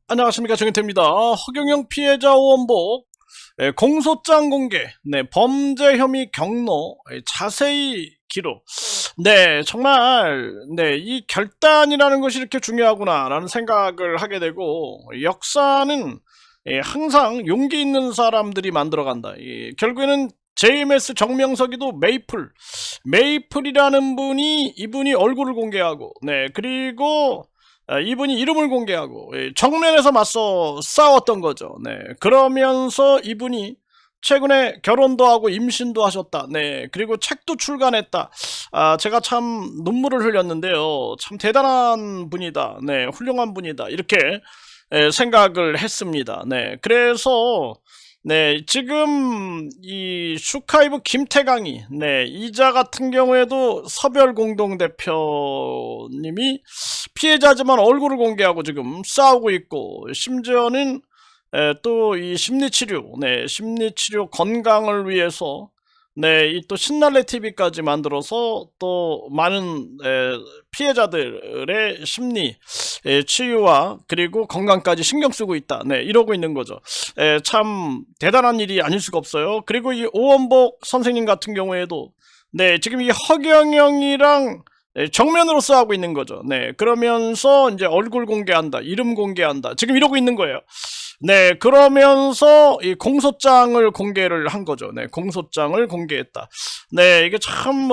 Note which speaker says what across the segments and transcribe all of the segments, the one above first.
Speaker 1: 안녕하십니까, 정인태입니다. 허경영 피해자 오원복 공소장 공개, 범죄 혐의 경로, 자세히 기록. 정말, 이 결단이라는 것이 이렇게 중요하구나라는 생각을 하게 되고, 역사는 항상 용기 있는 사람들이 만들어간다. 결국에는 JMS 정명석이도 메이플이라는 이분이 얼굴을 공개하고, 그리고 이분이 이름을 공개하고 정면에서 맞서 싸웠던 거죠. 그러면서 이분이 최근에 결혼도 하고 임신도 하셨다. 그리고 책도 출간했다. 제가 참 눈물을 흘렸는데요. 참 대단한 분이다. 훌륭한 분이다. 이렇게 생각을 했습니다. 그래서 지금 이 슈카이브 김태강이 이자 같은 경우에도 서별공동대표님이 피해자지만 얼굴을 공개하고 지금 싸우고 있고, 심지어는 또 이 심리치료 건강을 위해서 이 또 신날래 TV까지 만들어서 또 많은 피해자들의 심리 치유와 그리고 건강까지 신경 쓰고 있다. 이러고 있는 거죠. 참 대단한 일이 아닐 수가 없어요. 그리고 이 오원복 선생님 같은 경우에도 지금 이 허경영이랑 정면으로 싸우고 있는 거죠. 그러면서 이제 얼굴 공개한다, 이름 공개한다, 지금 이러고 있는 거예요. 그러면서 이 공소장을 공개를 한 거죠. 공소장을 공개했다. 이게 참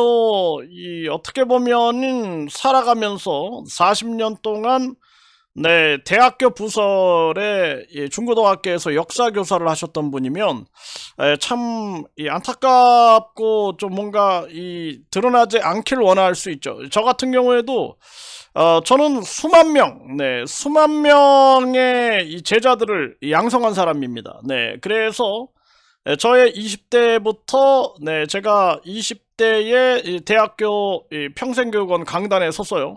Speaker 1: 어떻게 보면은 살아가면서 40년 동안 대학교 부설에 중고등학교에서 역사 교사를 하셨던 분이면 참 안타깝고 좀 뭔가 드러나지 않길 원할 수 있죠. 저 같은 경우에도 저는 수만 명의 이 제자들을 양성한 사람입니다. 그래서 저의 20대부터 제가 20대에 대학교 평생교육원 강단에 섰어요.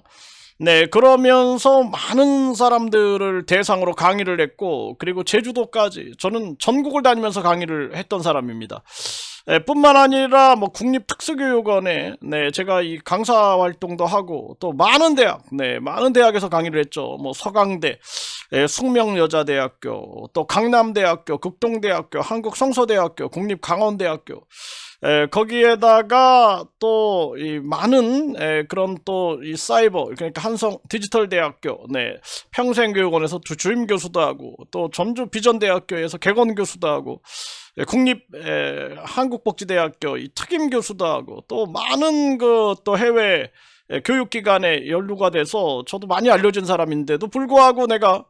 Speaker 1: 그러면서 많은 사람들을 대상으로 강의를 했고, 그리고 제주도까지 저는 전국을 다니면서 강의를 했던 사람입니다. 뿐만 아니라 뭐 국립특수교육원에 제가 이 강사 활동도 하고, 또 많은 대학에서 강의를 했죠. 뭐 서강대, 숙명여자대학교, 또 강남대학교, 극동대학교, 한국성서대학교, 국립강원대학교, 거기에다가 또 이 많은 그런 또 이 사이버, 그러니까 한성 디지털대학교, 평생교육원에서 주임 교수도 하고, 또 전주 비전대학교에서 객원 교수도 하고, 국립 한국복지대학교 이 특임 교수도 하고, 또 많은 그 또 해외 교육기관에 연루가 돼서 저도 많이 알려진 사람인데도 불구하고 내가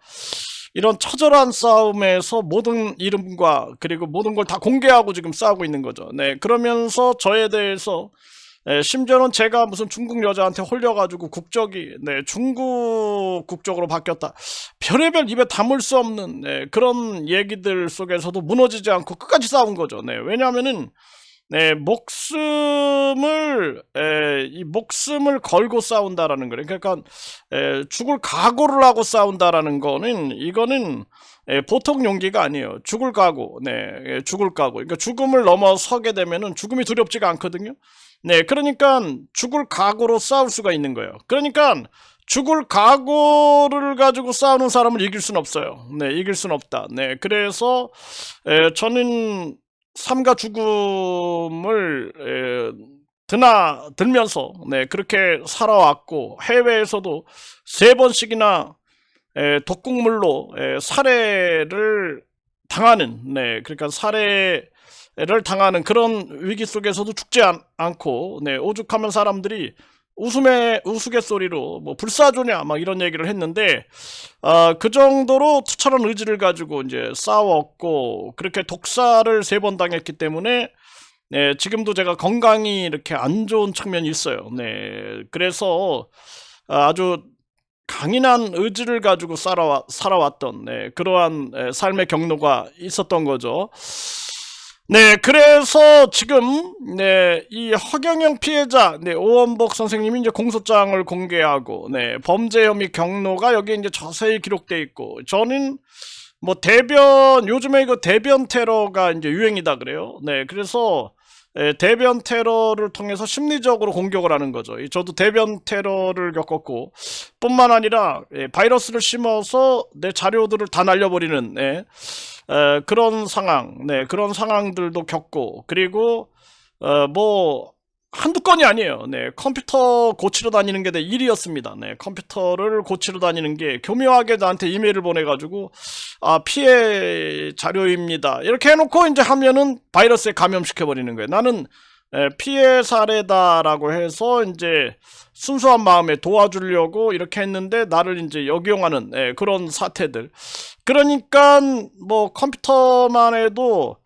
Speaker 1: 이런 처절한 싸움에서 모든 이름과 그리고 모든 걸 다 공개하고 지금 싸우고 있는 거죠. 그러면서 저에 대해서 심지어는 제가 무슨 중국 여자한테 홀려가지고 국적이 중국 국적으로 바뀌었다, 별의별 입에 담을 수 없는 그런 얘기들 속에서도 무너지지 않고 끝까지 싸운 거죠. 왜냐하면은 목숨을 걸고 싸운다라는 거예요. 그러니까 죽을 각오를 하고 싸운다라는 거는, 이거는 보통 용기가 아니에요. 죽을 각오, 죽을 각오. 그러니까 죽음을 넘어서게 되면은 죽음이 두렵지가 않거든요. 그러니까 죽을 각오로 싸울 수가 있는 거예요. 그러니까 죽을 각오를 가지고 싸우는 사람을 이길 수는 없어요. 이길 수는 없다. 그래서 저는 삶과 죽음을 들면서 그렇게 살아왔고, 해외에서도 3번씩이나 독극물로 살해를 당하는, 그러니까 살해를 당하는 그런 위기 속에서도 죽지 않고, 오죽하면 사람들이 우스갯소리로 뭐 불사조냐 막 이런 얘기를 했는데, 그 정도로 투철한 의지를 가지고 이제 싸웠고, 그렇게 독사를 3번 당했기 때문에 지금도 제가 건강이 이렇게 안 좋은 측면이 있어요. 그래서 아주 강인한 의지를 가지고 살아왔던 그러한 삶의 경로가 있었던 거죠. 그래서 지금 이 허경영 피해자 오원복 선생님이 이제 공소장을 공개하고, 범죄 혐의 경로가 여기에 이제 자세히 기록돼 있고, 저는 뭐 요즘에 이거 대변 테러가 이제 유행이다 그래요. 그래서 대변 테러를 통해서 심리적으로 공격을 하는 거죠. 저도 대변 테러를 겪었고 뿐만 아니라 바이러스를 심어서 내 자료들을 다 날려버리는 그런 상황, 그런 상황들도 겪고, 그리고 뭐 한두 건이 아니에요. 컴퓨터 고치러 다니는 게 내 일이었습니다. 컴퓨터를 고치러 다니는 게 교묘하게 나한테 이메일을 보내가지고, 피해 자료입니다, 이렇게 해놓고 이제 하면은 바이러스에 감염시켜버리는 거예요. 나는 피해 사례다라고 해서 이제 순수한 마음에 도와주려고 이렇게 했는데 나를 이제 역이용하는 그런 사태들. 그러니까 뭐 컴퓨터만 해도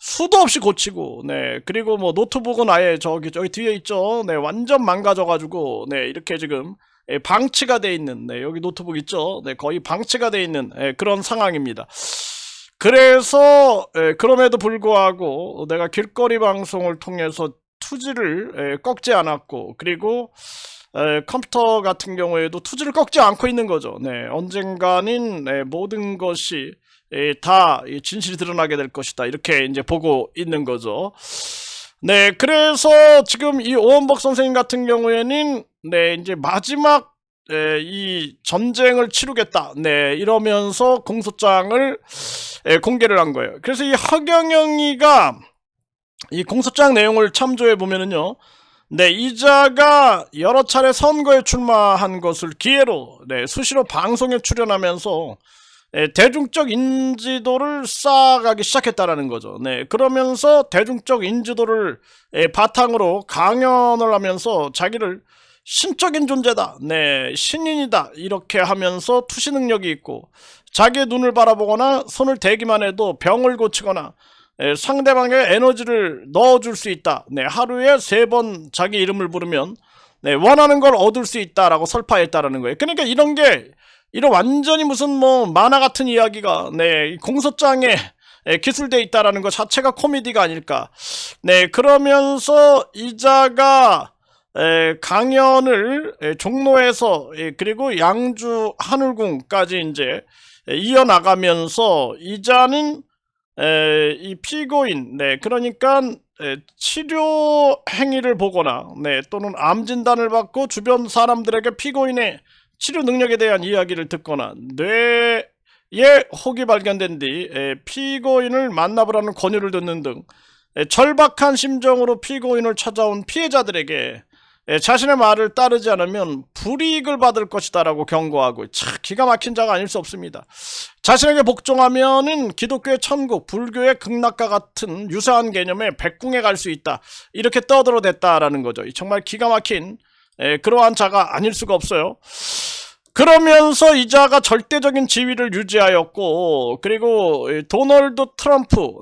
Speaker 1: 수도 없이 고치고, 그리고 뭐 노트북은 아예 저기 뒤에 있죠. 완전 망가져가지고, 이렇게 지금 방치가 돼 있는, 여기 노트북 있죠. 거의 방치가 돼 있는 그런 상황입니다. 그래서 그럼에도 불구하고 내가 길거리 방송을 통해서 투지를 꺾지 않았고, 그리고 컴퓨터 같은 경우에도 투지를 꺾지 않고 있는 거죠. 언젠가는 모든 것이 다 진실이 드러나게 될 것이다, 이렇게 이제 보고 있는 거죠. 그래서 지금 이 오원복 선생님 같은 경우에는 이제 마지막 이 전쟁을 치르겠다, 이러면서 공소장을 공개를 한 거예요. 그래서 이 허경영이가 이 공소장 내용을 참조해 보면은요, 이자가 여러 차례 선거에 출마한 것을 기회로 수시로 방송에 출연하면서 대중적 인지도를 쌓아가기 시작했다라는 거죠. 그러면서 대중적 인지도를 바탕으로 강연을 하면서 자기를 신적인 존재다, 신인이다, 이렇게 하면서 투시 능력이 있고, 자기의 눈을 바라보거나 손을 대기만 해도 병을 고치거나 상대방의 에너지를 넣어줄 수 있다, 하루에 3번 자기 이름을 부르면 원하는 걸 얻을 수 있다라고 설파했다라는 거예요. 그러니까 이런 완전히 무슨 뭐 만화 같은 이야기가 공소장에 기술되어 있다라는 것 자체가 코미디가 아닐까. 그러면서 이자가 강연을 종로에서 그리고 양주 하늘궁까지 이제 이어나가면서 이자는 이 피고인, 그러니까 치료 행위를 보거나 또는 암 진단을 받고 주변 사람들에게 피고인의 치료 능력에 대한 이야기를 듣거나 뇌에 혹이 발견된 뒤 피고인을 만나보라는 권유를 듣는 등 절박한 심정으로 피고인을 찾아온 피해자들에게 자신의 말을 따르지 않으면 불이익을 받을 것이다 라고 경고하고, 참 기가 막힌 자가 아닐 수 없습니다. 자신에게 복종하면은 기독교의 천국, 불교의 극락과 같은 유사한 개념의 백궁에 갈 수 있다, 이렇게 떠들어댔다라는 거죠. 정말 기가 막힌 그러한 자가 아닐 수가 없어요. 그러면서 이자가 절대적인 지위를 유지하였고, 그리고 도널드 트럼프,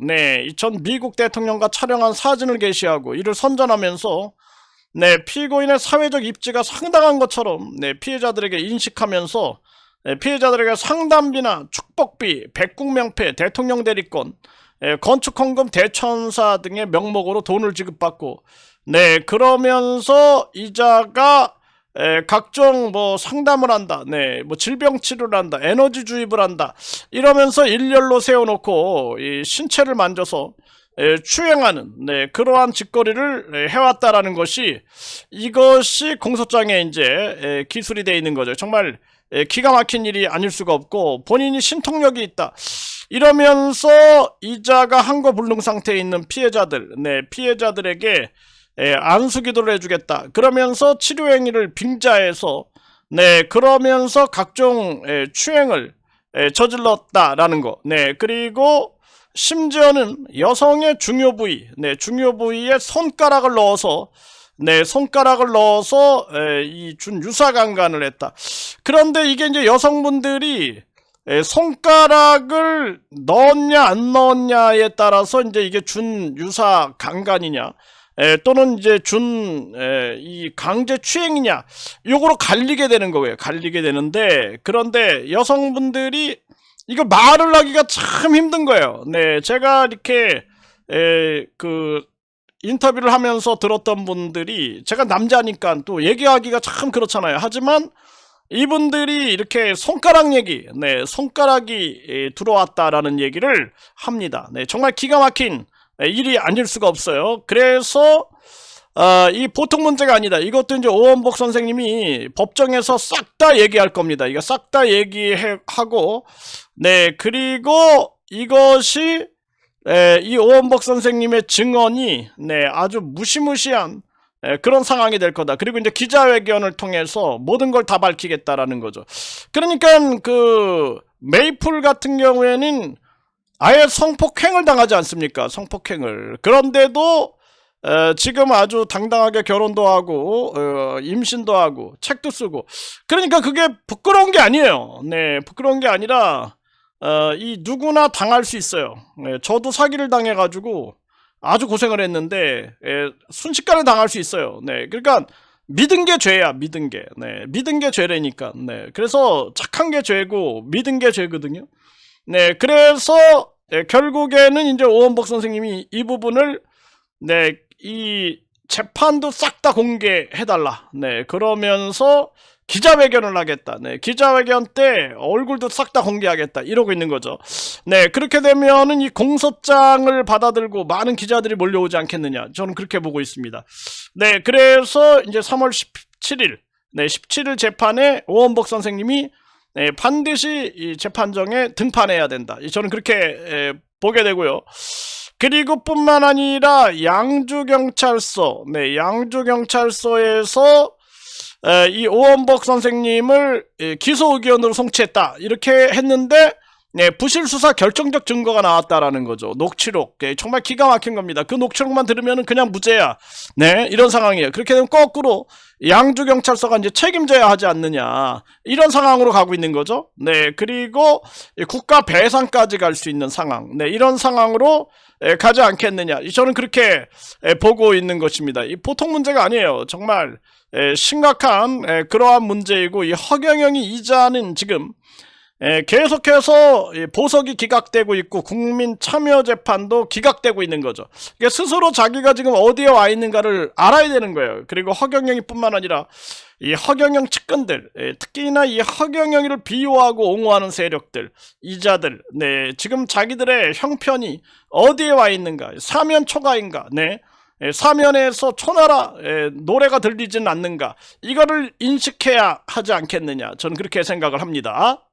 Speaker 1: 전 미국 대통령과 촬영한 사진을 게시하고 이를 선전하면서 피고인의 사회적 입지가 상당한 것처럼 피해자들에게 인식하면서 피해자들에게 상담비나 축복비, 백궁명패, 대통령 대리권, 건축헌금 대천사 등의 명목으로 돈을 지급받고, 그러면서 이자가 각종 뭐 상담을 한다, 뭐 질병 치료를 한다, 에너지 주입을 한다, 이러면서 일렬로 세워놓고 이 신체를 만져서 추행하는 그러한 짓거리를 해왔다라는 것이, 이것이 공소장에 이제 기술이 되어 있는 거죠. 정말 기가 막힌 일이 아닐 수가 없고, 본인이 신통력이 있다 이러면서 이자가 한거불능 상태에 있는 피해자들, 피해자들에게 안수기도를 해주겠다 그러면서 치료행위를 빙자해서 그러면서 각종 추행을 저질렀다라는 거. 그리고 심지어는 여성의 중요 부위, 중요 부위에 손가락을 넣어서 이 준 유사강간을 했다. 그런데 이게 이제 여성분들이 손가락을 넣었냐 안 넣었냐에 따라서 이제 이게 준 유사강간이냐 또는 이제 이 강제 추행이냐, 요거로 갈리게 되는 거예요. 갈리게 되는데, 그런데 여성분들이 이거 말을 하기가 참 힘든 거예요. 제가 이렇게 그 인터뷰를 하면서 들었던 분들이, 제가 남자니까 또 얘기하기가 참 그렇잖아요. 하지만 이분들이 이렇게 손가락 얘기, 손가락이 들어왔다라는 얘기를 합니다. 정말 기가 막힌 일이 아닐 수가 없어요. 그래서 이 보통 문제가 아니다. 이것도 이제 오원복 선생님이 법정에서 싹 다 얘기할 겁니다. 이거 싹 다 얘기하고, 네, 그리고 이것이, 이 오원복 선생님의 증언이, 네, 아주 무시무시한, 그런 상황이 될 거다. 그리고 이제 기자회견을 통해서 모든 걸 다 밝히겠다라는 거죠. 그러니까 그, 메이플 같은 경우에는 아예 성폭행을 당하지 않습니까? 성폭행을. 그런데도 지금 아주 당당하게 결혼도 하고 임신도 하고 책도 쓰고, 그러니까 그게 부끄러운 게 아니에요. 네, 부끄러운 게 아니라 이 누구나 당할 수 있어요. 네, 저도 사기를 당해가지고 아주 고생을 했는데 순식간에 당할 수 있어요. 네, 그러니까 믿은 게 죄야, 믿은 게. 네, 믿은 게 죄라니까. 네, 그래서 착한 게 죄고 믿은 게 죄거든요. 네, 그래서 결국에는 이제 오원복 선생님이 이 부분을, 네, 이 재판도 싹 다 공개해달라. 네, 그러면서 기자회견을 하겠다. 네, 기자회견 때 얼굴도 싹 다 공개하겠다. 이러고 있는 거죠. 네, 그렇게 되면은 이 공소장을 받아들고 많은 기자들이 몰려오지 않겠느냐. 저는 그렇게 보고 있습니다. 네, 그래서 이제 3월 17일, 네, 17일 재판에 오원복 선생님이 반드시 이 재판정에 등판해야 된다. 저는 그렇게 보게 되고요. 그리고 뿐만 아니라 양주경찰서, 네, 양주경찰서에서 이 오원복 선생님을 기소 의견으로 송치했다. 이렇게 했는데, 네, 부실수사 결정적 증거가 나왔다라는 거죠. 녹취록. 정말 기가 막힌 겁니다. 그 녹취록만 들으면 그냥 무죄야. 네, 이런 상황이에요. 그렇게 되면 거꾸로 양주경찰서가 이제 책임져야 하지 않느냐. 이런 상황으로 가고 있는 거죠. 네, 그리고 국가 배상까지 갈 수 있는 상황. 네, 이런 상황으로 가지 않겠느냐. 저는 그렇게 보고 있는 것입니다. 이 보통 문제가 아니에요. 정말 심각한 그러한 문제이고, 이 허경영이 이자는 지금 계속해서 보석이 기각되고 있고 국민참여재판도 기각되고 있는 거죠. 그러니까 스스로 자기가 지금 어디에 와 있는가를 알아야 되는 거예요. 그리고 허경영이 뿐만 아니라 이 허경영 측근들, 특히나 이 허경영이를 비호하고 옹호하는 세력들, 이자들, 네, 지금 자기들의 형편이 어디에 와 있는가, 사면 초가인가, 네, 사면에서 초나라 노래가 들리진 않는가, 이거를 인식해야 하지 않겠느냐. 저는 그렇게 생각을 합니다.